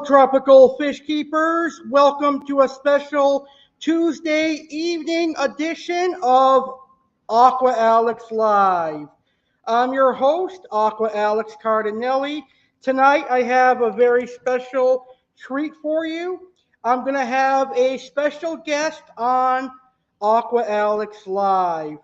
tropical fish keepers. Welcome to a special Tuesday evening edition of Aqua Alex Live. I'm your host, Aqua Alex Cardinale. Tonight I have a very special treat for you. I'm going to have a special guest on Aqua Alex Live.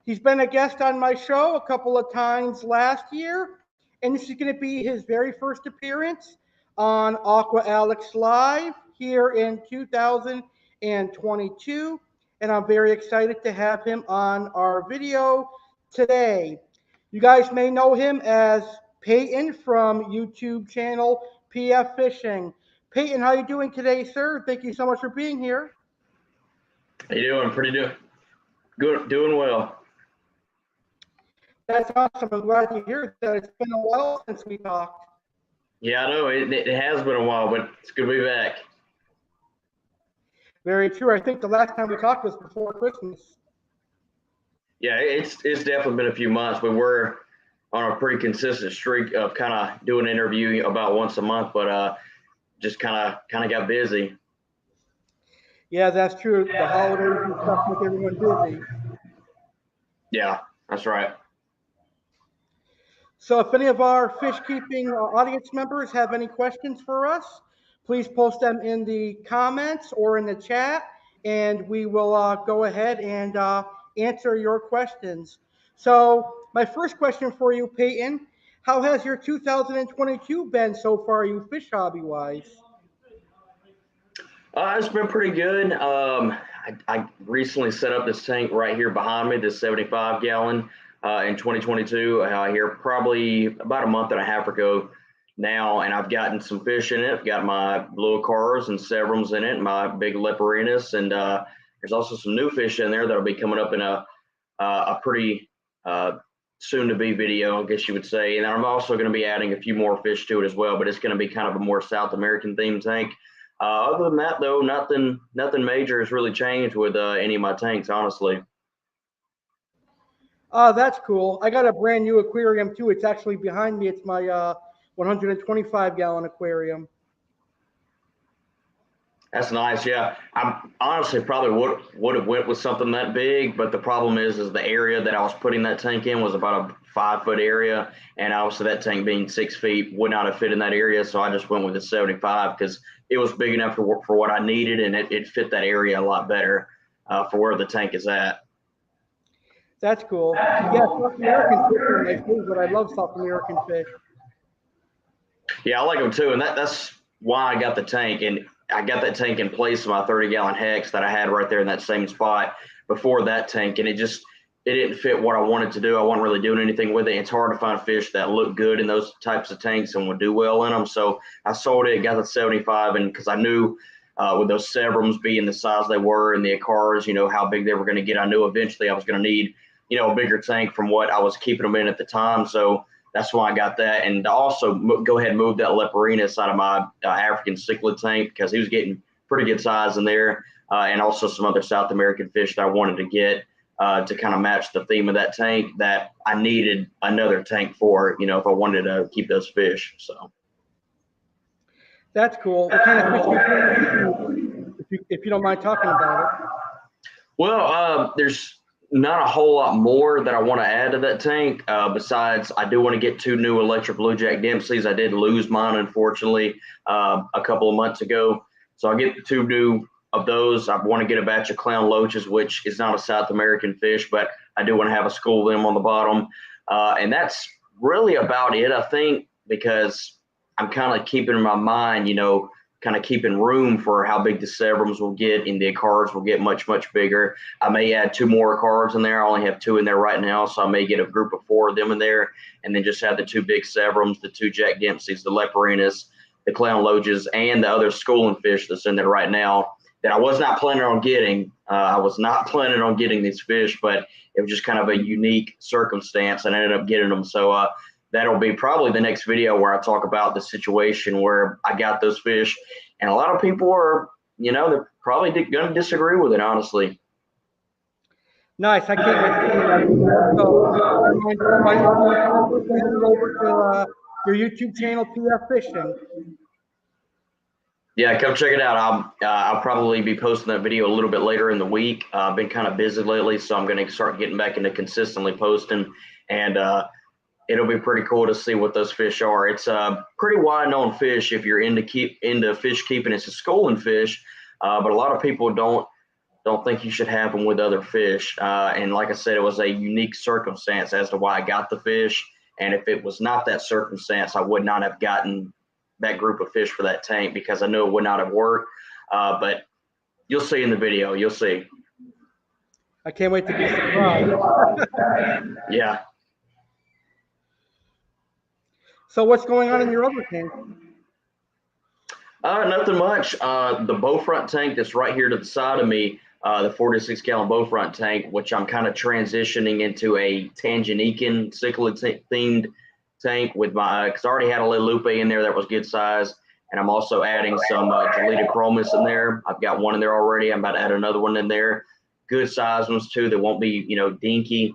He's been a guest on my show a couple of times last year, and this is going to be his very first appearance on Aqua Alex Live here in 2022. And I'm very excited to have him on our video today. You guys may know him as Payton from YouTube channel PF Fishing. Payton, how are you doing today, sir? Thank you so much for being here. How you doing? Pretty good, doing well. That's awesome. I'm glad to hear that. It's been a while since we talked. Yeah, I know it has been a while, but it's good to be back. Very true. I think the last time we talked was before Christmas. Yeah, it's definitely been a few months. We were on a pretty consistent streak of kind of doing an interview about once a month, but just kind of got busy. Yeah, that's true. The holidays and stuff make everyone busy. Yeah, that's right. So if any of our fish keeping audience members have any questions for us, please post them in the comments or in the chat, and we will go ahead and answer your questions. So my first question for you, Payton, how has your 2022 been so far, you fish hobby-wise? It's been pretty good. I recently set up this tank right here behind me, this 75-gallon. In 2022 here probably about a month and a half ago now, and I've gotten some fish in it. I've got my blue cars and severums in it, my big leporinas, and there's also some new fish in there that'll be coming up in a pretty soon to be video, I guess you would say. And I'm also going to be adding a few more fish to it as well, but it's going to be kind of a more South American themed tank. Other than that though, nothing major has really changed with any of my tanks, honestly. That's cool. I got a brand new aquarium too. It's actually behind me. It's my 125-gallon aquarium. That's nice. Yeah, I honestly probably would have went with something that big, but the problem is the area that I was putting that tank in was about a 5-foot area, and obviously that tank being 6 feet would not have fit in that area. So I just went with the 75 because it was big enough for what I needed, and it fit that area a lot better for where the tank is at. That's cool. Yeah, South American fish are my favorite. I love South American fish. Yeah, I like them too, and that's why I got the tank. And I got that tank in place of my 30-gallon hex that I had right there in that same spot before that tank, and it didn't fit what I wanted to do. I wasn't really doing anything with it. It's hard to find fish that look good in those types of tanks and would do well in them. So I sold it, got the 75, and because I knew with those severums being the size they were and the Acars, how big they were going to get, I knew eventually I was going to need a bigger tank from what I was keeping them in at the time. So that's why I got that. And to also go ahead and move that Leporina out of my African cichlid tank because he was getting pretty good size in there. And also some other South American fish that I wanted to get to kind of match the theme of that tank that I needed another tank for, if I wanted to keep those fish. So. That's cool. What kind of fish if you don't mind talking about it? Well, there's not a whole lot more that I want to add to that tank. Besides, I do want to get 2 new electric blue jack Dempseys. I did lose mine, unfortunately, a couple of months ago. So I'll get 2 new of those. I want to get a batch of clown loaches, which is not a South American fish, but I do want to have a school of them on the bottom. And that's really about it, I think, because I'm kind of keeping in my mind, kind of keeping room for how big the severums will get and the Acars will get much, much bigger. I may add 2 more Acars in there. I only have 2 in there right now, so I may get a group of 4 of them in there and then just have the 2 big severums, the 2 Jack Dempseys, the Leporinas, the clown loaches, and the other schooling fish that's in there right now that I was not planning on getting. I was not planning on getting these fish, but it was just kind of a unique circumstance, and I ended up getting them. So that'll be probably the next video where I talk about the situation where I got those fish. And a lot of people are, they're probably going to disagree with it, honestly. Nice. I can't wait to see that. So, over to your YouTube channel, PF Fishing. Yeah, come check it out. I'll probably be posting that video a little bit later in the week. I've been kind of busy lately, so I'm going to start getting back into consistently posting, and it'll be pretty cool to see what those fish are. It's a pretty wide known fish if you're into fish keeping. It's a schooling fish, but a lot of people don't think you should have them with other fish. And like I said, it was a unique circumstance as to why I got the fish. And if it was not that circumstance, I would not have gotten that group of fish for that tank because I knew it would not have worked. But you'll see in the video. You'll see. I can't wait to be surprised. Yeah. So what's going on in your other tank? Nothing much. The bow front tank that's right here to the side of me, the 46 gallon bow front tank, which I'm kind of transitioning into a Tanganyika cichlid themed tank with my, because I already had a little lupe in there that was good size. And I'm also adding some Gelita chromis in there. I've got one in there already. I'm about to add another one in there. Good size ones too. That won't be, dinky,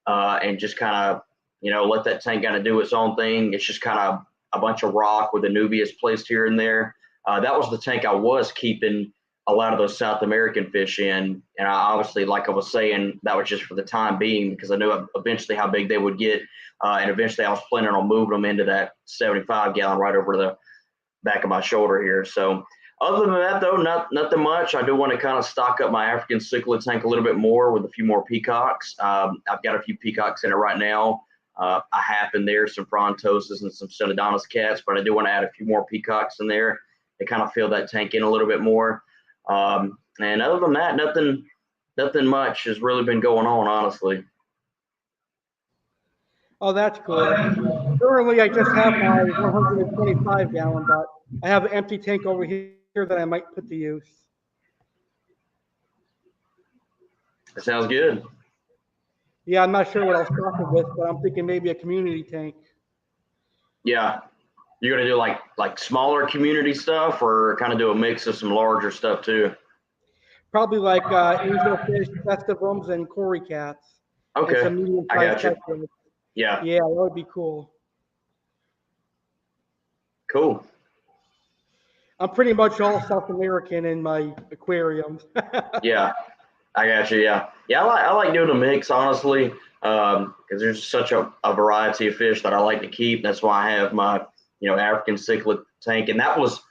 and just kind of, let that tank kind of do its own thing. It's just kind of a bunch of rock with Anubias placed here and there. That was the tank I was keeping a lot of those South American fish in. And I obviously, like I was saying, that was just for the time being because I knew eventually how big they would get. And eventually I was planning on moving them into that 75 gallon right over the back of my shoulder here. So other than that, though, nothing much. I do want to kind of stock up my African cichlid tank a little bit more with a few more peacocks. I've got a few peacocks in it right now. I have in there some Frontoses and some Celadonus cats, but I do want to add a few more peacocks in there to kind of fill that tank in a little bit more. And other than that, nothing much has really been going on, honestly. Oh, that's cool. Currently, I just have my 125 gallon, but I have an empty tank over here that I might put to use. That sounds good. Yeah, I'm not sure what I'll stock it with, but I'm thinking maybe a community tank. Yeah. You're gonna do like smaller community stuff, or kind of do a mix of some larger stuff too? Probably like angelfish, festivums, and cory cats, and Okay, some I medium-sized got you. tetrads. Yeah, Yeah, that would be cool. cool. I'm pretty much all South American in my aquariums. Yeah, I got you. Yeah, yeah. I like doing a mix, honestly, because there's such a variety of fish that I like to keep. That's why I have my African cichlid tank, and that was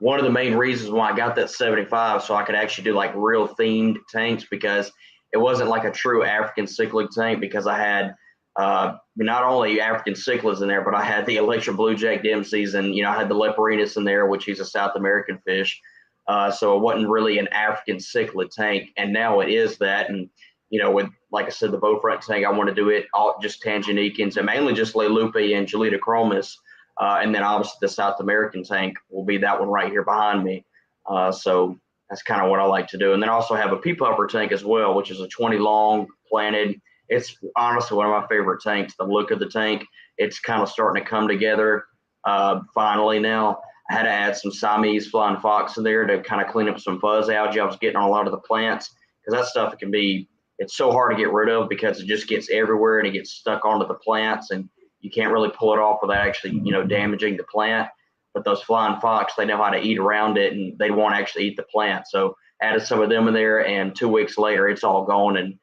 one of the main reasons why I got that 75, so I could actually do like real themed tanks, because it wasn't like a true African cichlid tank, because I had not only African cichlids in there, but I had the electric blue jack dempseys, and I had the leperinus in there, which he's a South American fish. So it wasn't really an African cichlid tank, and now it is that. And with, like I said, the bow front tank, I want to do it all just Tanganikans and mainly just Lelupe and Gelita chromis. And then obviously the South American tank will be that one right here behind me. So that's kind of what I like to do. And then I also have a pea puffer tank as well, which is a 20 long planted. It's honestly one of my favorite tanks. The look of the tank, it's kind of starting to come together finally now. I had to add some Siamese flying fox in there to kind of clean up some fuzz algae I was getting on a lot of the plants, because that stuff it's so hard to get rid of because it just gets everywhere and it gets stuck onto the plants, and you can't really pull it off without actually, damaging the plant. But those flying fox, they know how to eat around it, and they won't actually eat the plant. So added some of them in there, and 2 weeks later, it's all gone, and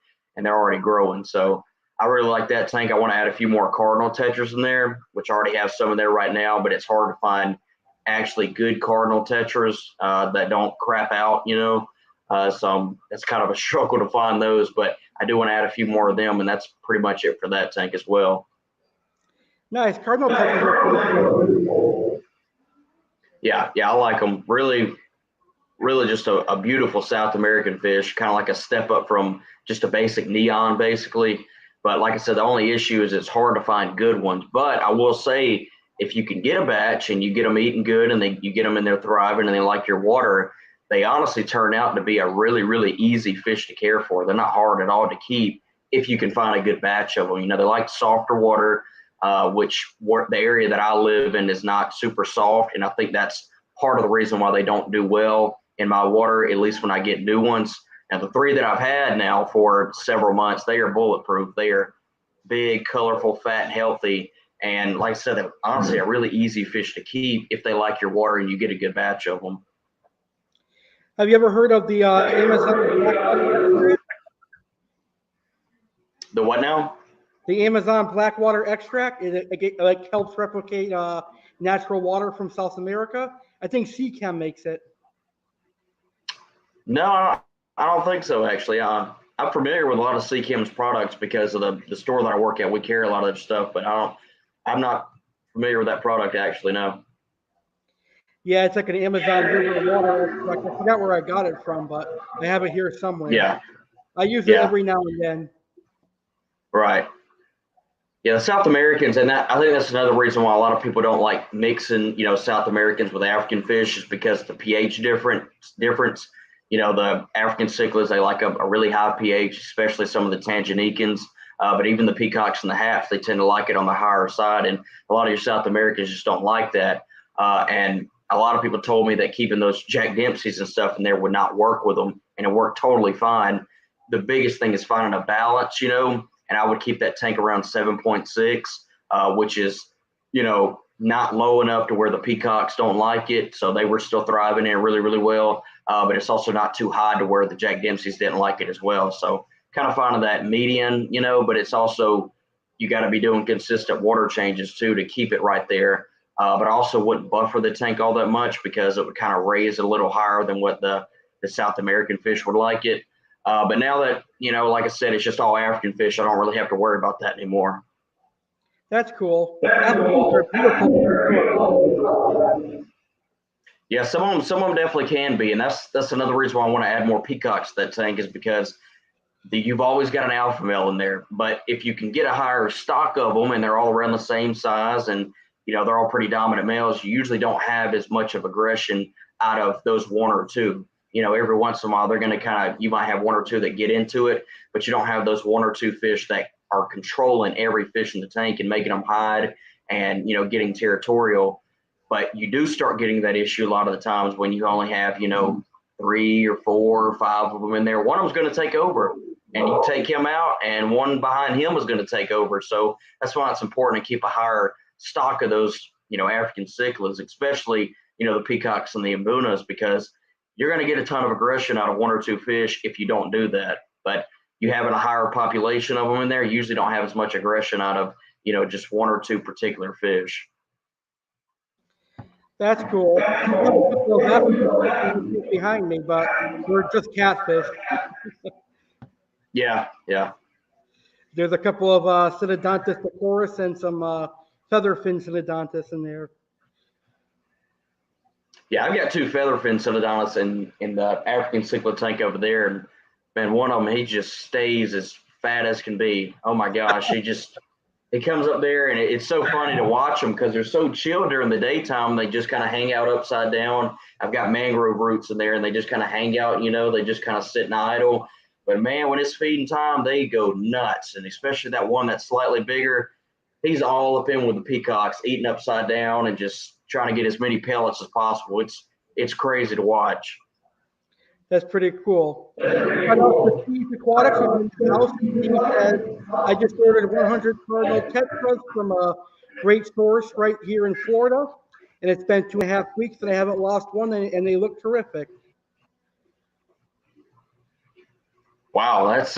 they're already growing. So I really like that tank. I want to add a few more Cardinal tetras in there, which I already have some in there right now, but it's hard to find actually good Cardinal tetras that don't crap out, so it's kind of a struggle to find those, but I do want to add a few more of them, and that's pretty much it for that tank as well. Nice. Cardinal tetras are pretty cool. Yeah, I like them. Really, really just a beautiful South American fish, kind of like a step up from just a basic neon, basically. But like I said, the only issue is it's hard to find good ones. But I will say, if you can get a batch and you get them eating good and you get them in there thriving and they like your water, they honestly turn out to be a really, really easy fish to care for. They're not hard at all to keep if you can find a good batch of them. They like softer water, which the area that I live in is not super soft. And I think that's part of the reason why they don't do well in my water, at least when I get new ones. Now, the 3 that I've had now for several months, they are bulletproof. They are big, colorful, fat, and healthy. And like I said, they're honestly a really easy fish to keep if they like your water and you get a good batch of them. Have you ever heard of the Amazon Blackwater extract? The what now? The Amazon Blackwater extract, it like helps replicate natural water from South America. I think C-Chem makes it. No, I don't think so, actually. I'm familiar with a lot of C-Chem's products because of the store that I work at. We carry a lot of their stuff, but I'm not familiar with that product, actually, no. Yeah, it's like an Amazon River water extract. I forgot where I got it from, but I have it here somewhere. Yeah, I use it yeah, every now and then. right. Yeah, the South Americans, and that I think that's another reason why a lot of people don't like mixing, South Americans with African fish, is because the pH difference. The African cichlids, they like a really high pH, especially some of the Tanganicans. But even the peacocks and the haps, they tend to like it on the higher side, and a lot of your South Americans just don't like that. And a lot of people told me that keeping those Jack Dempseys and stuff in there would not work with them, and it worked totally fine. The biggest thing is finding a balance, and I would keep that tank around 7.6, which is, not low enough to where the peacocks don't like it. So they were still thriving in really, really well. But it's also not too high to where the Jack Dempseys didn't like it as well. So kind of finding that median, but it's also, you got to be doing consistent water changes too to keep it right there. But I also wouldn't buffer the tank all that much because it would kind of raise it a little higher than what the South American fish would like it. But now that, like I said, it's just all African fish, I don't really have to worry about that anymore. That's cool. Africans are beautiful when they're still alive. Yeah, some of them definitely can be, and that's another reason why I want to add more peacocks to that tank, is because you've always got an alpha male in there. But if you can get a higher stock of them and they're all around the same size, and they're all pretty dominant males, you usually don't have as much of aggression out of those one or two. Every once in a while they're going to you might have one or two that get into it, but you don't have those one or two fish that are controlling every fish in the tank and making them hide and getting territorial. But you do start getting that issue a lot of the times when you only have 3 or 4 or 5 of them in there. One of them's going to take over, and you take him out, and one behind him is going to take over. So that's why it's important to keep a higher stock of those African cichlids, especially the peacocks and the mbunas, because you're going to get a ton of aggression out of one or two fish if you don't do that. But you having a higher population of them in there, you usually don't have as much aggression out of just one or two particular fish. That's cool. I have a couple of African cichlids behind me, but they're just catfish. Yeah, yeah. There's a couple of Synodontis decoris and some featherfin Synodontis in there. Yeah, I've got 2 featherfin Synodontis in the African cichlid tank over there, and man, one of them, he just stays as fat as can be. Oh my gosh, he comes up there, and it's so funny to watch them because they're so chill during the daytime. They just kind of hang out upside down. I've got mangrove roots in there, and they just kind of hang out. They just kind of sit and idle. But man, when it's feeding time, they go nuts, and especially that one that's slightly bigger. He's all up in with the peacocks, eating upside down and just trying to get as many pellets as possible. It's crazy to watch. That's pretty cool. Shout out to Steve Aquatics on the house. Steve says, I just ordered 100 cardinal tetras from a great source right here in Florida. And it's been 2.5 weeks that I haven't lost one, and they look terrific. Wow, that's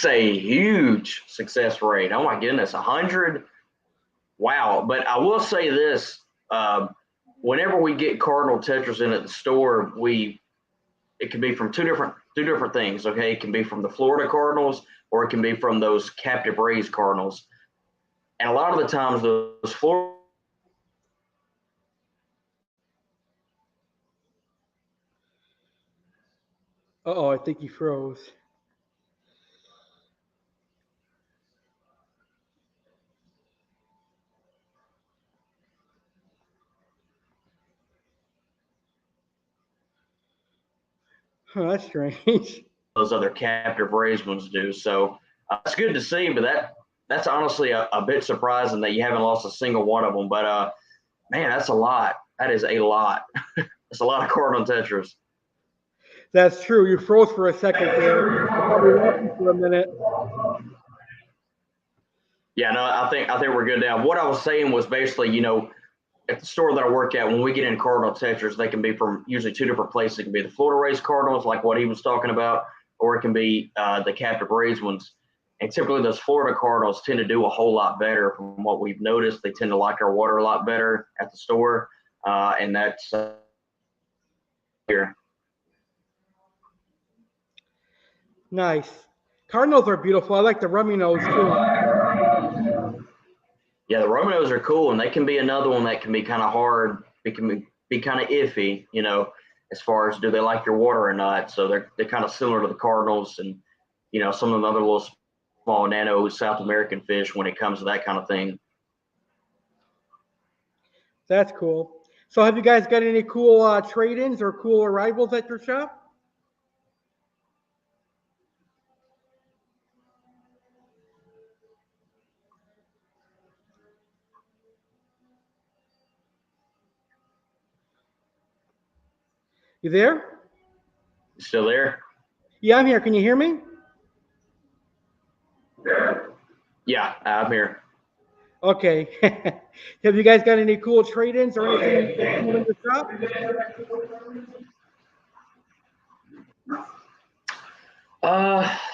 a huge success rate. Oh my goodness, 100. Wow. But I will say this, whenever we get cardinal tetras in at the store, it can be from two different things. Okay. It can be from the Florida Cardinals, or it can be from those captive raised Cardinals. And a lot of the times those Florida. Uh-oh, I think he froze. Huh, that's strange. Those other captive raised ones do. So it's good to see, but that's honestly a bit surprising that you haven't lost a single one of them. But man, that's a lot. That is a lot. That's a lot of cardinal tetras. That's true. You froze for a second there. I probably lost you for a minute. Yeah, no, I think we're good now. What I was saying was basically, at the store that I work at, when we get in cardinal tetras, they can be from usually two different places. It can be the Florida raised cardinals, like what he was talking about, or it can be the captive raised ones. And typically those Florida cardinals tend to do a whole lot better from what we've noticed. They tend to like our water a lot better at the store. And that's here. Nice. Cardinals are beautiful. I like the rummy nose too. Yeah, the Romanos are cool, and they can be another one that can be kind of hard. It can be kind of iffy, you know, as far as do they like your water or not. So they're kind of similar to the Cardinals and, you know, some of the other little small nano South American fish when it comes to that kind of thing. That's cool. So have you guys got any cool trade-ins or cool arrivals at your shop? You there? Still there? Yeah, I'm here. Can you hear me? Yeah, I'm here. Okay. Have you guys got any cool trade-ins or anything cool in your shop?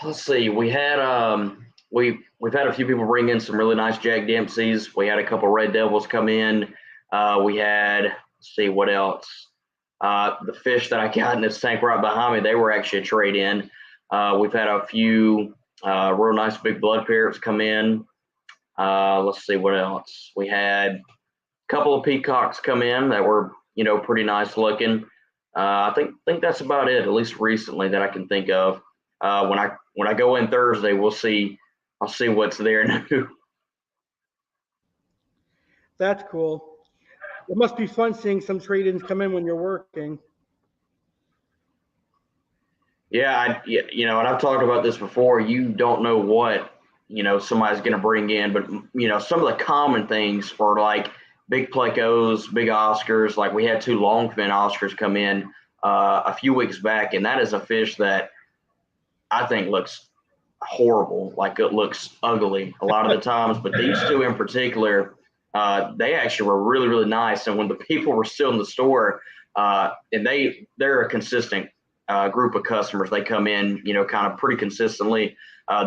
Let's see. We've had a few people bring in some really nice Jack Dempseys. We had a couple Red Devils come in. We had, let's see what else. The fish that I got in this tank right behind me, they were actually a trade in. We've had a few real nice big blood parrots come in. Let's see what else. We had a couple of peacocks come in that were, you know, pretty nice looking. I think that's about it, at least recently that I can think of. When I go in Thursday, I'll see what's there new. That's cool. It must be fun seeing some trade-ins come in when you're working. Yeah, you know, and I've talked about this before. You don't know what, you know, somebody's going to bring in, but you know, some of the common things for like big plecos, big Oscars, like we had two longfin Oscars come in a few weeks back, and that is a fish that I think looks horrible, like it looks ugly a lot of the times. But these two in particular, they actually were really, really nice. And when the people were still in the store, and they're a consistent group of customers. They come in, you know, kind of pretty consistently.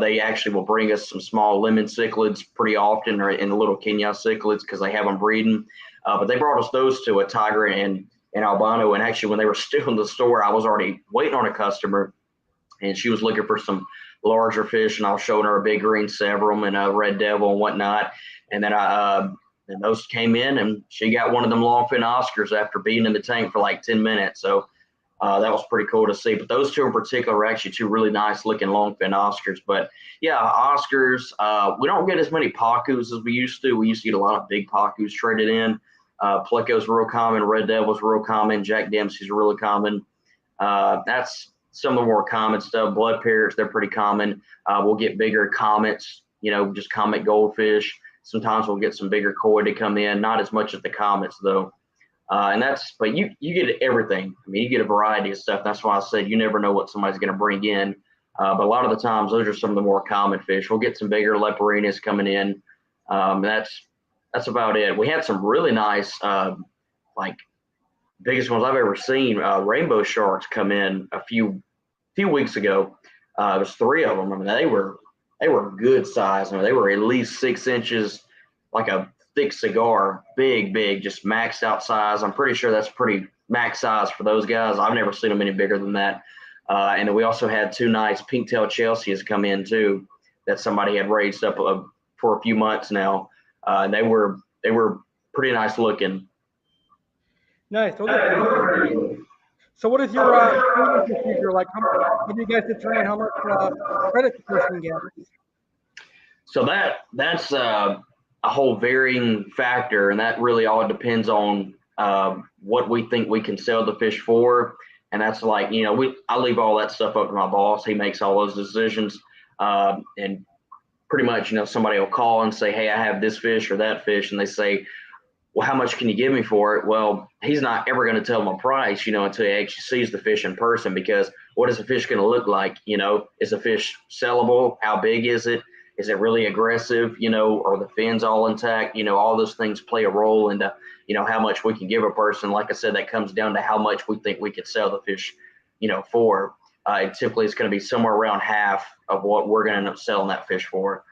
They actually will bring us some small lemon cichlids pretty often, or in the little Kenya cichlids because they have them breeding. But they brought us those two, a tiger and albino. And actually, when they were still in the store, I was already waiting on a customer, and she was looking for some larger fish, and I was showing her a big green severum and a red devil and whatnot. And then and those came in, and she got one of them longfin Oscars after being in the tank for like 10 minutes. So that was pretty cool to see. But those two in particular are actually two really nice looking longfin Oscars. But yeah, Oscars, we don't get as many Pacus as we used to. We used to get a lot of big Pacus traded in. Pleco's real common, red devil's real common, Jack Dempsey's really common. That's some of the more common stuff. Blood parrots, they're pretty common. We'll get bigger comets, you know, just comet goldfish. Sometimes we'll get some bigger koi to come in, not as much as the comets though. But you get everything. I mean, you get a variety of stuff. That's why I said you never know what somebody's going to bring in. But a lot of the times, those are some of the more common fish. We'll get some bigger leporinas coming in. That's about it. We had some really nice, like biggest ones I've ever seen. Rainbow sharks come in a few weeks ago. It was three of them. I mean, they were good size. I mean, they were at least 6 inches, like a thick cigar, big, just maxed out size. I'm pretty sure that's pretty max size for those guys. I've never seen them any bigger than that. And then we also had two nice pink-tailed Chelseas come in too, that somebody had raised up for a few months now. They were pretty nice looking. Nice. So what is your payment procedure like? How do you guys determine how much credit the person gets? So that's a whole varying factor, and that really all depends on what we think we can sell the fish for. And that's like, you know, I leave all that stuff up to my boss. He makes all those decisions. And pretty much, you know, somebody will call and say, hey, I have this fish or that fish. And they say, well, how much can you give me for it? Well, he's not ever going to tell them a price, you know, until he actually sees the fish in person, because what is the fish going to look like? You know, is the fish sellable? How big is it? Is it really aggressive? Are the fins all intact? All those things play a role into, how much we can give a person. Like I said, that comes down to how much we think we could sell the fish, for. And typically it's going to be somewhere around half of what we're going to end up selling that fish for.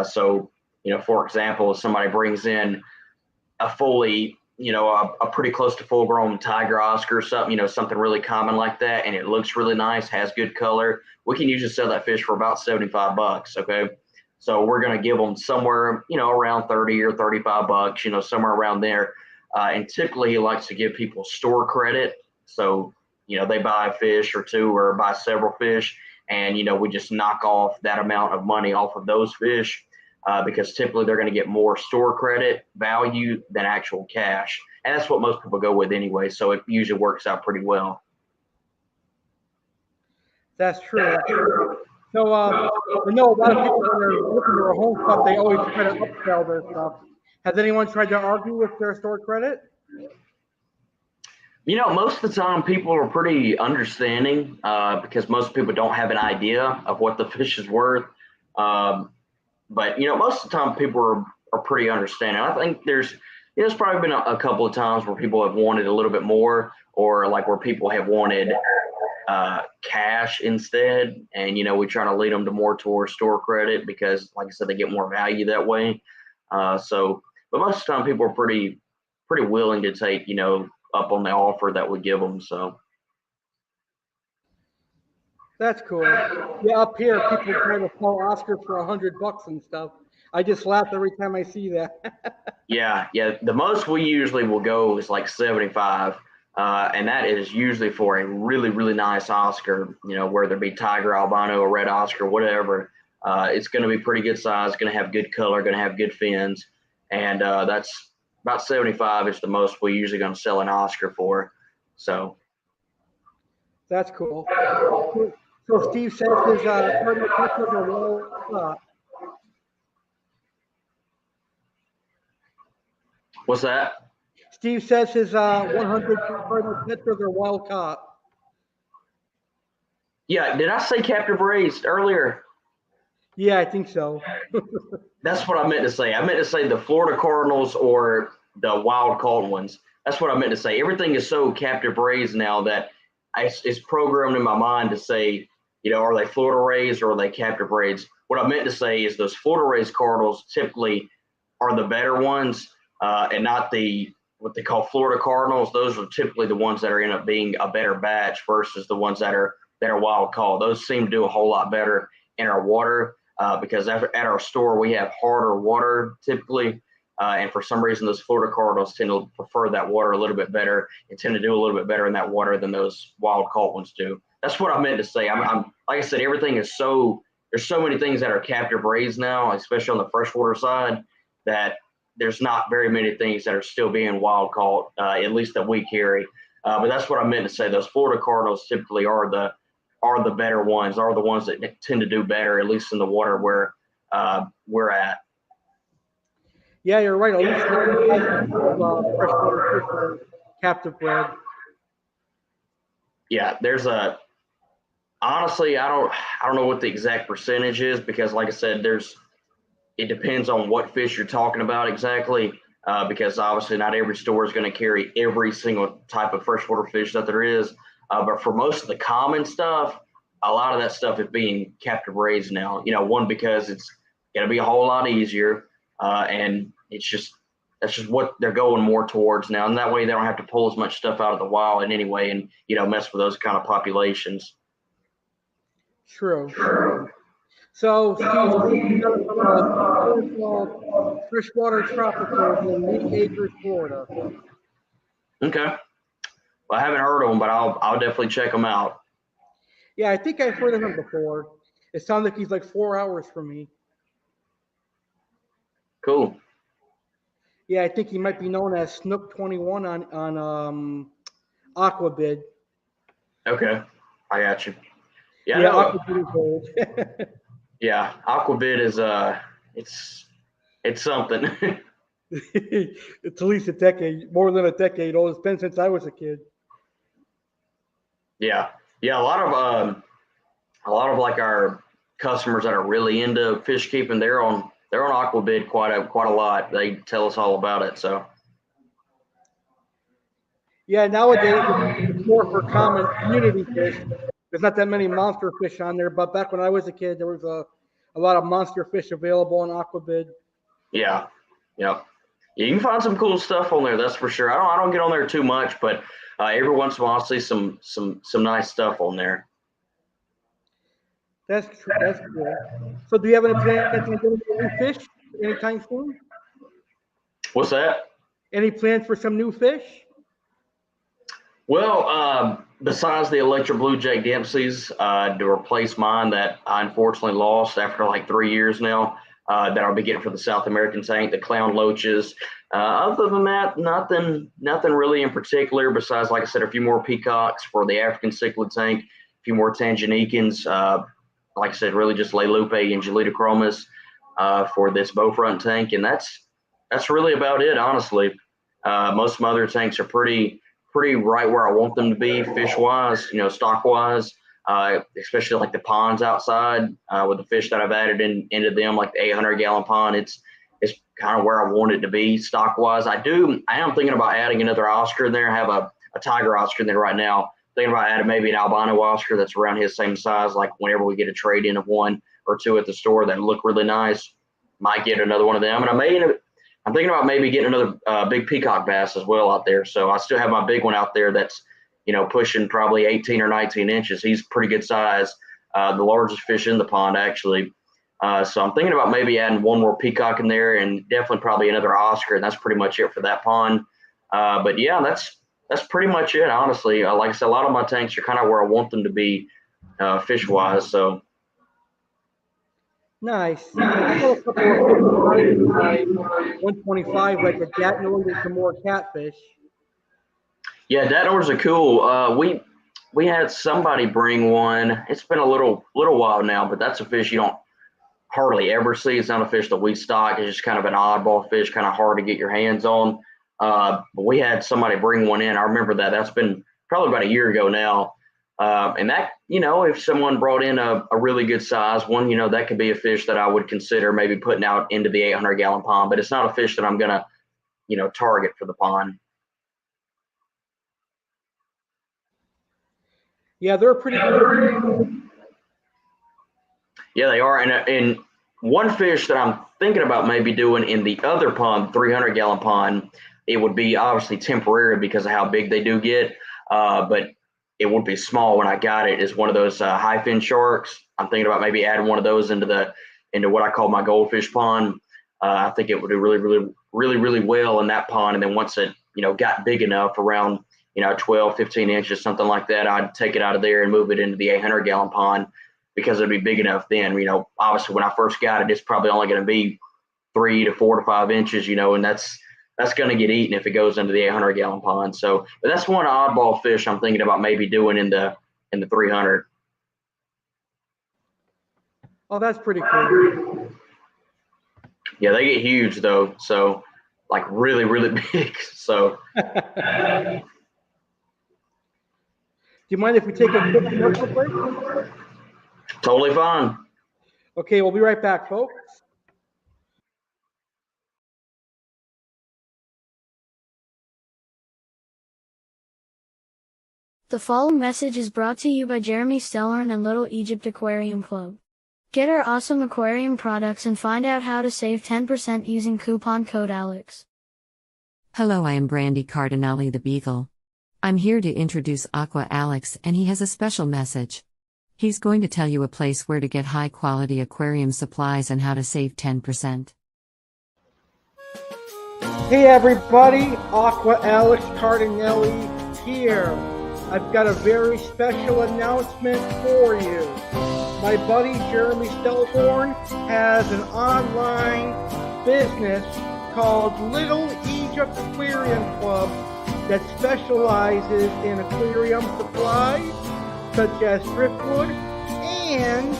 So, for example, if somebody brings in a fully, a pretty close to full grown tiger Oscar or something, something really common like that, and it looks really nice, has good color, we can usually sell that fish for about $75. Okay. So we're going to give them somewhere, around 30 or $35, somewhere around there. And typically he likes to give people store credit. So, they buy a fish or two or buy several fish, and, we just knock off that amount of money off of those fish. Because typically they're going to get more store credit value than actual cash. And that's what most people go with anyway. So it usually works out pretty well. That's true. So, I know a lot of people when they're looking for a home stuff, they always try to upsell their stuff. Has anyone tried to argue with their store credit? Most of the time people are pretty understanding because most people don't have an idea of what the fish is worth. But most of the time people are pretty understanding. I think there's probably been a couple of times where people have wanted a little bit more, or like where people have wanted cash instead, and we try to lead them to more towards store credit because, like I said, they get more value that way. But most of the time people are pretty willing to take up on the offer that we give them. So. That's cool. Yeah, up here people try to sell Oscar for $100 and stuff. I just laugh every time I see that. Yeah. The most we usually will go is like 75, and that is usually for a really, really nice Oscar. Whether it be tiger, albino, or red Oscar, whatever. It's going to be pretty good size. Going to have good color. Going to have good fins, and that's about 75 is the most we're usually going to sell an Oscar for. So. That's cool. So Steve says his Cardinale pictures are well. What's that? Steve says his 100 Cardinale pictures are well caught. Yeah, did I say captive raised earlier? Yeah, I think so. That's what I meant to say. I meant to say the Florida Cardinals or the wild caught ones. That's what I meant to say. Everything is so captive raised now that it's programmed in my mind to say, are they Florida raised or are they captive raised? What I meant to say is those Florida raised Cardinals typically are the better ones, and not what they call Florida Cardinals. Those are typically the ones that are end up being a better batch versus the ones that are wild caught. Those seem to do a whole lot better in our water because at our store we have harder water typically. And for some reason, those Florida Cardinals tend to prefer that water a little bit better and tend to do a little bit better in that water than those wild caught ones do. That's what I meant to say. I'm like I said, everything is there's so many things that are captive raised now, especially on the freshwater side, that there's not very many things that are still being wild caught, at least that we carry. But that's what I meant to say. Those Florida Cardinals typically are the better ones, are the ones that tend to do better, at least in the water where we're at. Yeah, you're right. At least freshwater fish are captive bred. Yeah, honestly, I don't know what the exact percentage is because, like I said, it depends on what fish you're talking about exactly. Because obviously not every store is going to carry every single type of freshwater fish that there is. But for most of the common stuff, a lot of that stuff is being captive raised now. One, because it's going to be a whole lot easier, and that's just what they're going more towards now. And that way they don't have to pull as much stuff out of the wild in any way and, mess with those kind of populations. True. So, Steve, freshwater tropicals in Meat Acres, Florida. Okay. Well, I haven't heard of them, but I'll definitely check them out. Yeah, I think I've heard of him before. It sounds like he's like 4 hours from me. Cool. Yeah, I think he might be known as Snook 21 on Aquabid. Okay, I got you. Yeah, Aquabid is old. Yeah, Aquabid is it's something. It's at least a decade, more than a decade old. It's been since I was a kid. Yeah, a lot of like our customers that are really into fish keeping, they're on Aquabid quite a lot. They tell us all about it. So Yeah, nowadays it's more for common community fish. There's not that many monster fish on there, but back when I was a kid, there was a lot of monster fish available on Aquabid. yeah, yep. Yeah, you can find some cool stuff on there, that's for sure. I don't get on there too much, but every once in a while I see some nice stuff on there. That's true. That's cool. So, do you have any plans on getting new fish anytime soon? What's that? Any plans for some new fish? Well, besides the electric blue jack Dempsey's, to replace mine that I unfortunately lost after like 3 years now, that I'll be getting for the South American tank, the clown loaches. Other than that, nothing really in particular. Besides, like I said, a few more peacocks for the African cichlid tank, a few more Tanganicans. Like I said, really just Leilupe and Gelita chromis for this Beaufront tank, and that's really about it, honestly. Most of my other tanks are pretty right where I want them to be fish wise, stock wise, especially like the ponds outside with the fish that I've added into them, like the 800-gallon pond. It's kind of where I want it to be stock wise. I am thinking about adding another Oscar in there. I have a tiger Oscar in there right now. Thinking about adding maybe an albino Oscar that's around his same size. Like whenever we get a trade in of one or two at the store that look really nice, might get another one of them. And I'm thinking about maybe getting another big peacock bass as well out there. So I still have my big one out there that's, pushing probably 18 or 19 inches. He's pretty good size, the largest fish in the pond, actually. So I'm thinking about maybe adding one more peacock in there and definitely probably another Oscar. And that's pretty much it for that pond. But yeah, that's pretty much it, honestly. Like I said, a lot of my tanks are kind of where I want them to be fish-wise. So. Nice. I got a couple of 125, like a Gatnord and some more catfish. Yeah, Gatnords are cool. We had somebody bring one. It's been a little while now, but that's a fish you don't hardly ever see. It's not a fish that we stock. It's just kind of an oddball fish, kind of hard to get your hands on. But we had somebody bring one in. I remember that. That's been probably about a year ago now. And that, if someone brought in a really good size one, that could be a fish that I would consider maybe putting out into the 800-gallon pond. But it's not a fish that I'm going to, target for the pond. Yeah, they're pretty good. Yeah, they are. And one fish that I'm thinking about maybe doing in the other pond, 300-gallon pond, it would be obviously temporary because of how big they do get. But it would be small when I got it, is one of those high fin sharks. I'm thinking about maybe adding one of those into what I call my goldfish pond. I think it would do really well in that pond. And then once it, got big enough around, 12, 15 inches, something like that, I'd take it out of there and move it into the 800-gallon pond because it'd be big enough then. Obviously when I first got it, it's probably only going to be 3 to 4 to 5 inches, and that's going to get eaten if it goes into the 800-gallon pond. So, but that's one oddball fish I'm thinking about maybe doing in the 300. Oh, that's pretty cool. Yeah, they get huge though. So, like really, really big. So. Do you mind if we take a quick commercial break? Totally fine. Okay, we'll be right back, folks. The following message is brought to you by Jeremy Stellhorn and Little Egypt Aquarium Club. Get our awesome aquarium products and find out how to save 10% using coupon code ALEX. Hello, I am Brandy Cardinale the Beagle. I'm here to introduce Aqua Alex, and he has a special message. He's going to tell you a place where to get high-quality aquarium supplies and how to save 10%. Hey everybody, Aqua Alex Cardinale here. I've got a very special announcement for you. My buddy Jeremy Stellhorn has an online business called Little Egypt Aquarium Club that specializes in aquarium supplies such as driftwood and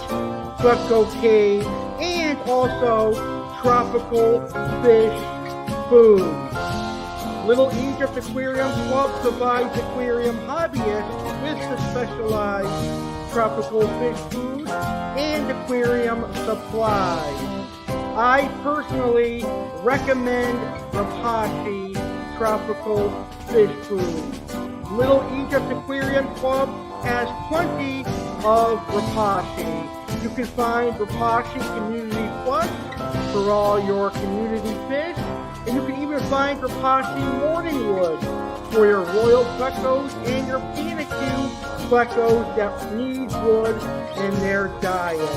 Bucko Cave and also tropical fish food. Little Egypt Aquarium Club provides aquarium hobbyists with the specialized tropical fish food, and aquarium supplies. I personally recommend Rapashi tropical fish food. Little Egypt Aquarium Club has plenty of Rapashi. You can find Rapashi Community Plus for all your community fish, and you can even find Rapashi Morningwood for your royal plecos and your Panacu plecos that need wood in their diet.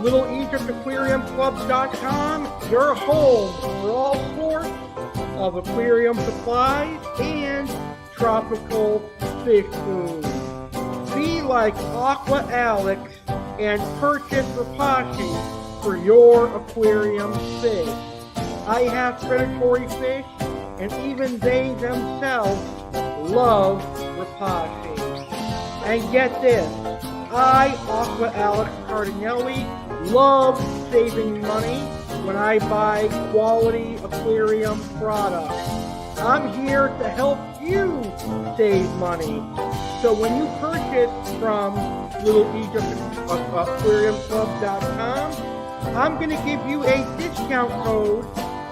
LittleEgyptAquariumClub.com, your home for all sorts of aquarium supplies and tropical fish food. Be like Aqua Alex and purchase Rapashi for your aquarium fish. I have predatory fish, and even they themselves love Rapashi. And get this, I, Aqua Alex Cardinale, love saving money when I buy quality aquarium products. I'm here to help you save money. So when you purchase from LittleEgyptAquariumClub.com, I'm going to give you a discount code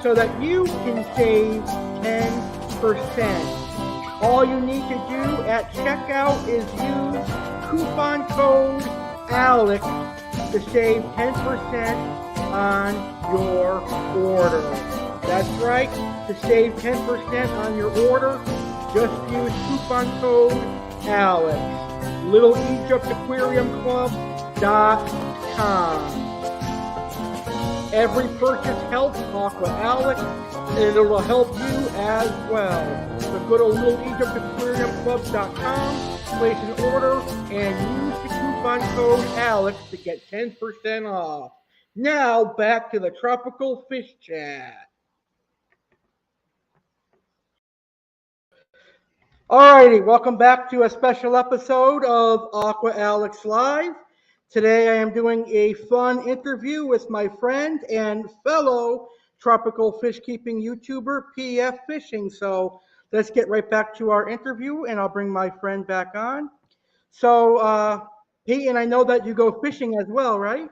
so that you can save 10%. All you need to do at checkout is use coupon code ALEX to save 10% on your order. That's right, to save 10% on your order, just use coupon code ALEX. LittleEgyptAquariumClub.com. Every purchase helps Aqua Alex, and it will help you as well. So go to LittleEgyptAquariumClub.com, place an order, and use the coupon code ALEX to get 10% off. Now, back to the Tropical Fish Chat. Alrighty, welcome back to a special episode of Aqua Alex Live. Today I am doing a fun interview with my friend and fellow tropical fish keeping YouTuber, PF Fishing. So let's get right back to our interview, and I'll bring my friend back on. So, Payton, I know that you go fishing as well, right?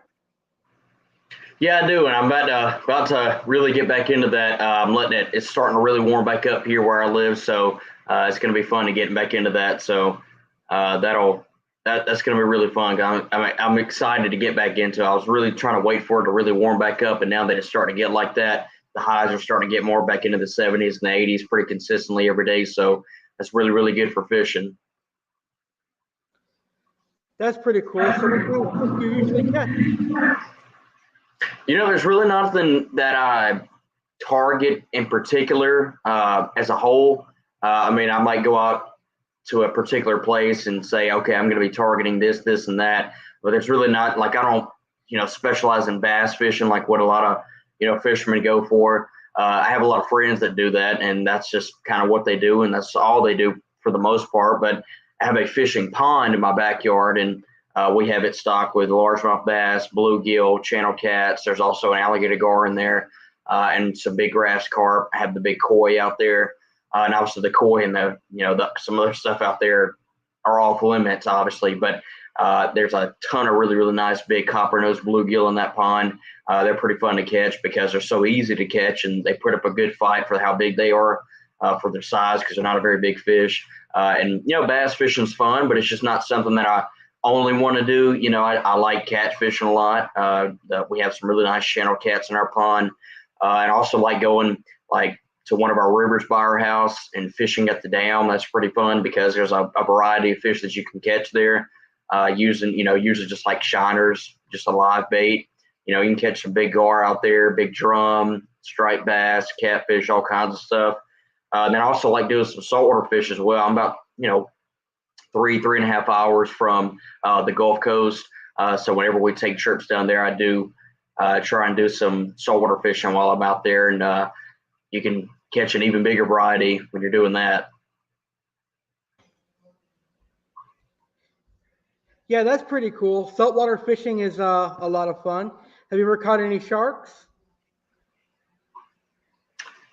Yeah, I do, and I'm about to really get back into that. I'm letting it's starting to really warm back up here where I live, so it's going to be fun to get back into that. So that's going to be really fun. I'm excited to get back into it. I was really trying to wait for it to really warm back up, and now that it's starting to get like that, the highs are starting to get more back into the 70s and the 80s pretty consistently every day. So that's really, really good for fishing. That's pretty cool. So what do you usually catch? There's really nothing that I target in particular as a whole. I might go out to a particular place and say, okay, I'm going to be targeting this, this, and that. But it's really not like I don't, specialize in bass fishing like what a lot of, fishermen go for. I have a lot of friends that do that, and that's just kind of what they do, and that's all they do for the most part. But I have a fishing pond in my backyard, and we have it stocked with largemouth bass, bluegill, channel cats. There's also an alligator gar in there, and some big grass carp. I have the big koi out there. And obviously the koi and some other stuff out there are off limits, obviously, but there's a ton of really, really nice big copper-nosed bluegill in that pond. They're pretty fun to catch because they're so easy to catch, and they put up a good fight for how big they are for their size because they're not a very big fish. Bass fishing's fun, but it's just not something that I only want to do. I like catfishing a lot. We have some really nice channel cats in our pond, and also like going to one of our rivers by our house and fishing at the dam. That's pretty fun because there's a variety of fish that you can catch there using, usually just like shiners, just a live bait. You can catch some big gar out there, big drum, striped bass, catfish, all kinds of stuff. Then I also like doing some saltwater fish as well. I'm about, 3.5 hours from the Gulf Coast. So whenever we take trips down there, I do try and do some saltwater fishing while I'm out there. And you can catch an even bigger variety when you're doing that. Yeah, that's pretty cool. Saltwater fishing is a lot of fun. Have you ever caught any sharks?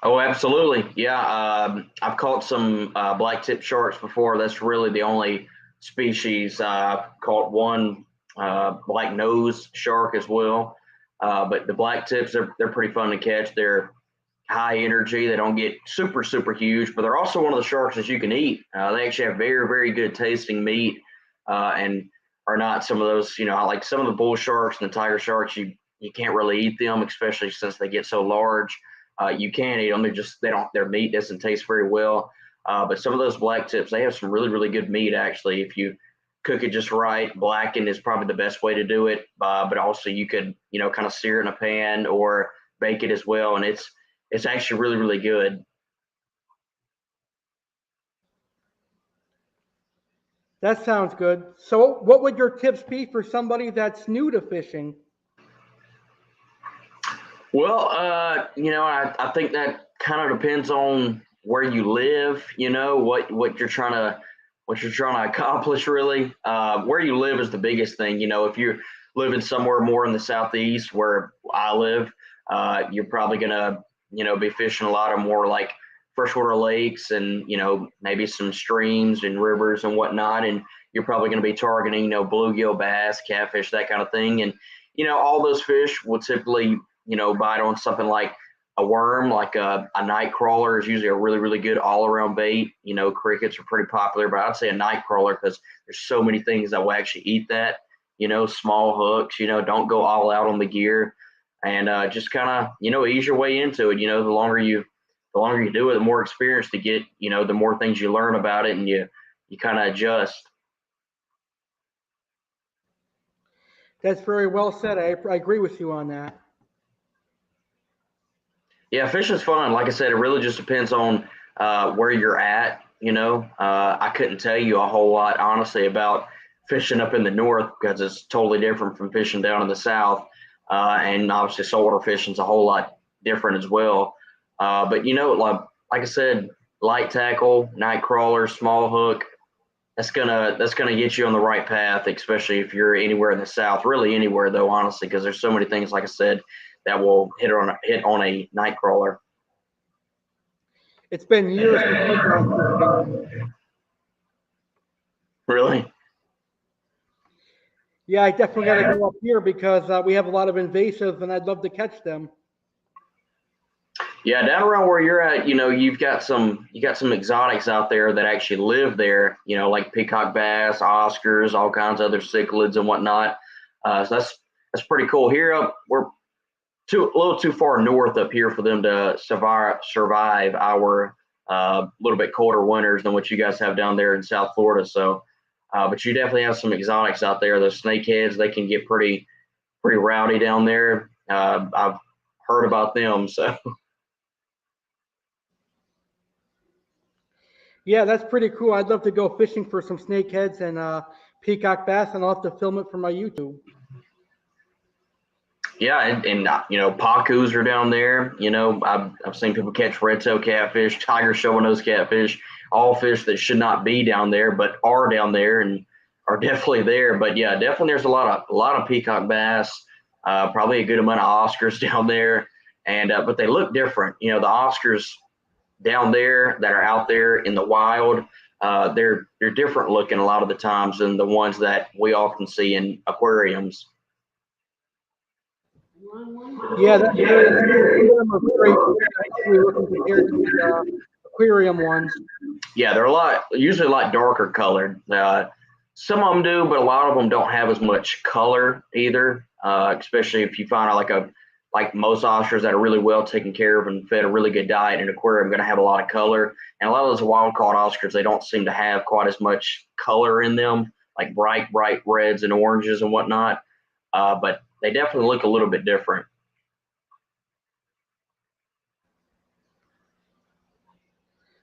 Oh, absolutely. Yeah. I've caught some black tip sharks before. That's really the only species. Caught one black nose shark as well. But the black tips, they're pretty fun to catch. They're high energy. They don't get super huge, but they're also one of the sharks that you can eat. They actually have very good tasting meat, and are not some of those, like some of the bull sharks and the tiger sharks. You can't really eat them, especially since they get so large. You can eat them. Their meat doesn't taste very well. But some of those black tips, they have some really good meat actually. If you cook it just right, blackened is probably the best way to do it. But also you could, kind of sear it in a pan or bake it as well, and it's actually really good. That sounds good. So, what would your tips be for somebody that's new to fishing? Well, I think that kind of depends on where you live. What you're trying to accomplish really. Where you live is the biggest thing. If you're living somewhere more in the southeast where I live, you're probably gonna be fishing a lot of more like freshwater lakes and maybe some streams and rivers and whatnot, and you're probably going to be targeting bluegill, bass, catfish, that kind of thing. And all those fish will typically bite on something like a worm, like a night crawler is usually a really good all-around bait. Crickets are pretty popular, but I'd say a night crawler because there's so many things that will actually eat that. Small hooks. Don't go all out on the gear, and just kind of ease your way into it. The longer you do it, the more experience you get. The more things you learn about it, and you kind of adjust. That's very well said. I agree with you on that. Yeah, fishing's fun. Like I said, it really just depends on where you're at. I couldn't tell you a whole lot, honestly, about fishing up in the north because it's totally different from fishing down in the south. And obviously, saltwater fishing's a whole lot different as well. But like I said, light tackle, night crawler, small hook. That's gonna get you on the right path, especially if you're anywhere in the south. Really anywhere though, honestly, because there's so many things, like I said, that will hit on a night crawler. It's been years since I've gone fishing. Really? Yeah, I definitely got to go up here because we have a lot of invasives, and I'd love to catch them. Yeah, down around where you're at, you've got some exotics out there that actually live there, like peacock bass, Oscars, all kinds of other cichlids and whatnot. So that's pretty cool. Here we're a little too far north up here for them to survive our little bit colder winters than what you guys have down there in South Florida. So, but you definitely have some exotics out there. Those snakeheads, they can get pretty rowdy down there. I've heard about them, so. Yeah, that's pretty cool. I'd love to go fishing for some snakeheads and peacock bass, and I'll have to film it for my YouTube. Yeah, and pacus are down there. I've seen people catch red-tailed catfish, tiger shovel-nosed catfish, all fish that should not be down there, but are down there and are definitely there. But yeah, definitely there's a lot of peacock bass, probably a good amount of Oscars down there, and but they look different. The Oscars down there that are out there in the wild, they're different looking a lot of the times than the ones that we often see in aquariums. Yeah, that's very true. Some of them are great, actually looking compared to the aquarium ones. Yeah, they're usually a lot darker colored. Some of them do, but a lot of them don't have as much color either. Especially if you find out like most oysters that are really well taken care of and fed a really good diet in an aquarium, going to have a lot of color. And a lot of those wild caught oysters, they don't seem to have quite as much color in them, like bright reds and oranges and whatnot. But they definitely look a little bit different.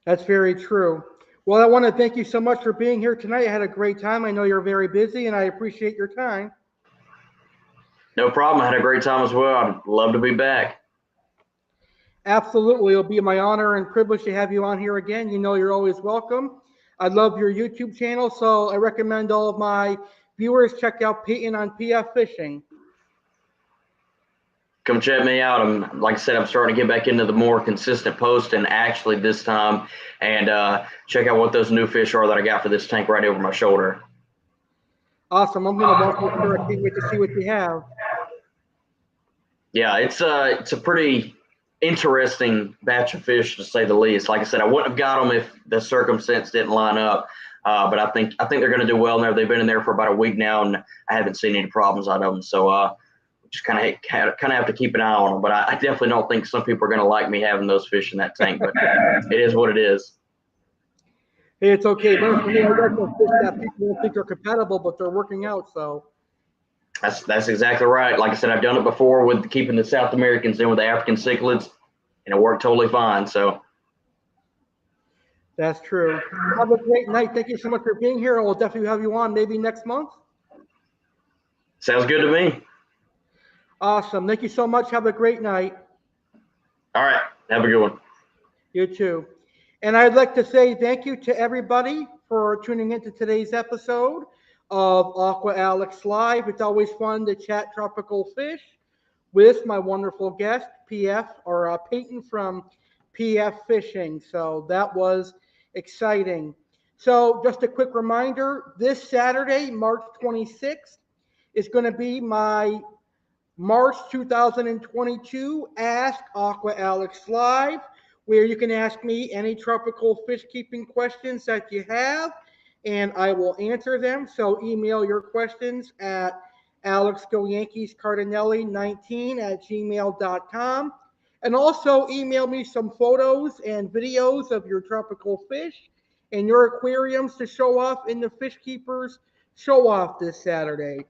That's very true. Well, I want to thank you so much for being here tonight. I had a great time. I know you're very busy, and I appreciate your time. No problem. I had a great time as well. I'd love to be back. Absolutely. It'll be my honor and privilege to have you on here again. You're always welcome. I love your YouTube channel, so I recommend all of my viewers check out Payton on PF Fishing. Come check me out. Like I said, I'm starting to get back into the more consistent posting actually this time, and check out what those new fish are that I got for this tank right over my shoulder. Awesome. I'm going to walk over there. I can't wait to see what you have. Yeah, it's a pretty interesting batch of fish, to say the least. Like I said, I wouldn't have got them if the circumstance didn't line up. But I think they're going to do well in there. They've been in there for about a week now, and I haven't seen any problems out of them. So just kind of have to keep an eye on them. But I definitely don't think some people are going to like me having those fish in that tank. But it is what it is. Hey, it's okay. But for me, I got those fish that people don't think are compatible, but they're working out. So that's exactly right. Like I said, I've done it before with keeping the South Americans in with the African cichlids, and it worked totally fine. So that's true. Have a great night. Thank you so much for being here, and we'll definitely have you on maybe next month. Sounds good to me. Awesome. Thank you so much. Have a great night. All right. Have a good one. You too. And I'd like to say thank you to everybody for tuning into today's episode of Aqua Alex Live. It's always fun to chat tropical fish with my wonderful guest, Payton from PF Fishing. So that was exciting. So just a quick reminder, this Saturday, March 26th, is going to be my March 2022 Ask Aqua Alex Live, where you can ask me any tropical fish keeping questions that you have, and I will answer them. So email your questions at alexgoyankiescardinale19@gmail.com. And also email me some photos and videos of your tropical fish and your aquariums to show off in the Fish Keepers show off this Saturday.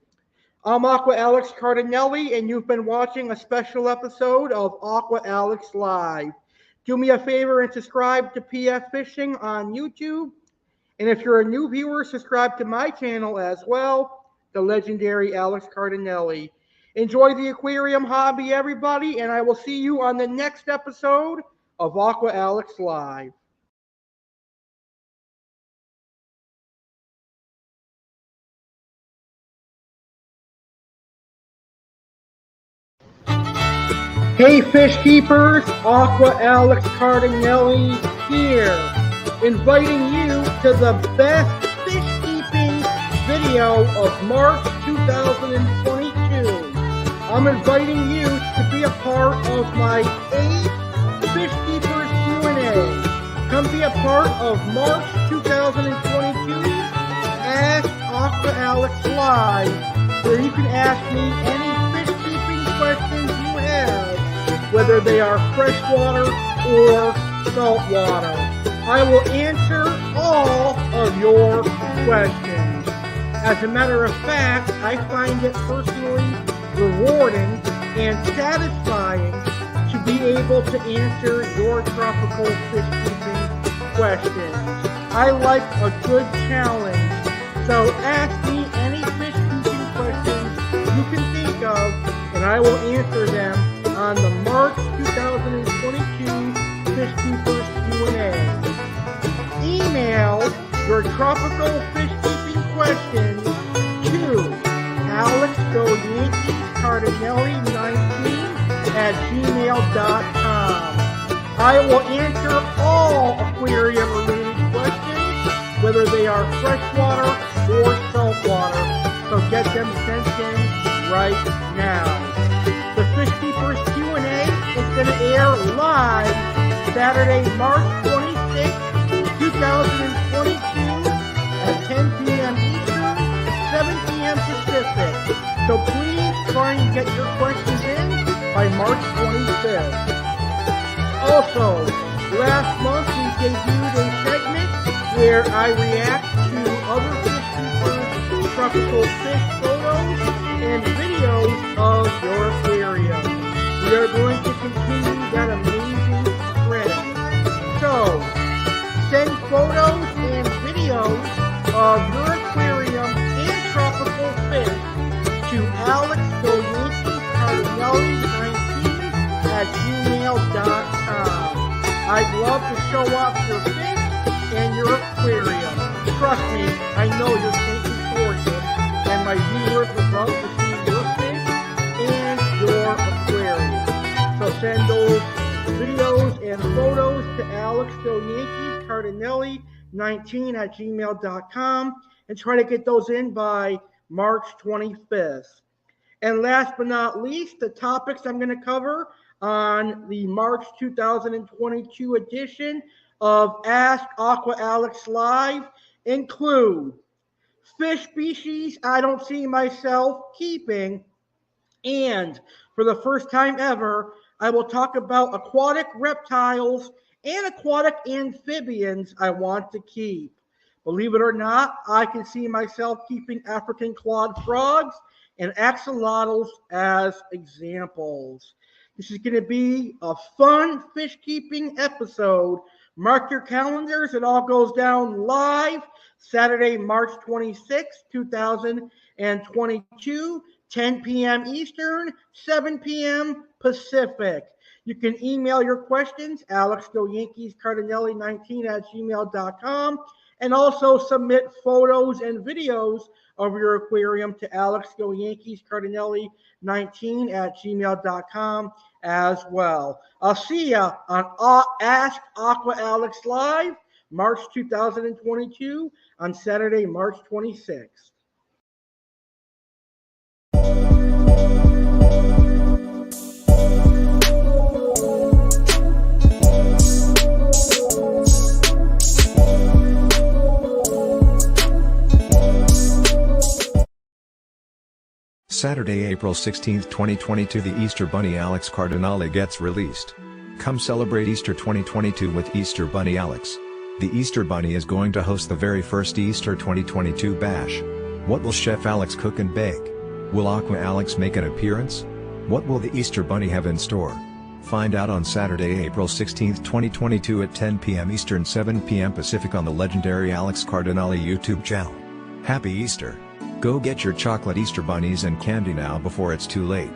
I'm Aqua Alex Cardinale, and you've been watching a special episode of Aqua Alex Live. Do me a favor and subscribe to PF Fishing on YouTube. And if you're a new viewer, subscribe to my channel as well, the legendary Alex Cardinale. Enjoy the aquarium hobby, everybody, and I will see you on the next episode of Aqua Alex Live. Hey Fish Keepers, Aqua Alex Cardinale here, inviting you to the best fish keeping video of March 2022. I'm inviting you to be a part of my 8th Fish Keepers Q&A. Come be a part of March 2022 Ask Aqua Alex Live, where you can ask me any fish keeping questions you have, whether they are freshwater or saltwater. I will answer all of your questions. As a matter of fact, I find it personally rewarding and satisfying to be able to answer your tropical fish keeping questions. I like a good challenge, so ask me any fish keeping questions you can think of, and I will answer them on the March 2022 Fish Keepers Q&A. Email your tropical fish keeping questions to alexgoyankiescardinale19@gmail.com. I will answer all aquarium related questions, whether they are freshwater or saltwater, so get them sent in right now. The Fish Keepers Q&A is going to air live Saturday, March 26, 2022 at 10 p.m. Eastern, 7 p.m. Pacific. So please try and get your questions in by March 25th. Also, last month we debuted a segment where I react to other fish keepers' tropical fish photos and videos of your aquarium. We are going to continue that amazing trend. So, send photos and videos of your aquarium and tropical fish to alexgoyankiescardinale19@gmail.com. I'd love to show off your fish and your aquarium. Trust me, I know you're thinking towards it, and my viewers would love to see your fish and your aquarium. So send those videos and photos to alexgoyankiescardinale19@gmail.com and try to get those in by March 25th. And last but not least, the topics I'm going to cover on the March 2022 edition of Ask Aqua Alex Live include fish species I don't see myself keeping, and for the first time ever, I will talk about aquatic reptiles and aquatic amphibians I want to keep. Believe it or not, I can see myself keeping African clawed frogs and axolotls as examples. This is going to be a fun fish keeping episode. Mark your calendars. It all goes down live Saturday, March 26, 2022, 10 p.m. Eastern, 7 p.m. Pacific. You can email your questions, alexgoyankiescardinale19@gmail.com, and also submit photos and videos of your aquarium to alexgoyankiescardinale19@gmail.com as well. I'll see you on Ask Aqua Alex Live, March 2022, on Saturday, March 26th. Saturday, April 16, 2022, the Easter Bunny Alex Cardinale gets released. Come celebrate Easter 2022 with Easter Bunny Alex. The Easter Bunny is going to host the very first Easter 2022 bash. What will Chef Alex cook and bake? Will Aqua Alex make an appearance? What will the Easter Bunny have in store? Find out on Saturday, April 16, 2022 at 10 p.m. Eastern, 7 p.m. Pacific on the legendary Alex Cardinale YouTube channel. Happy Easter! Go get your chocolate Easter bunnies and candy now before it's too late.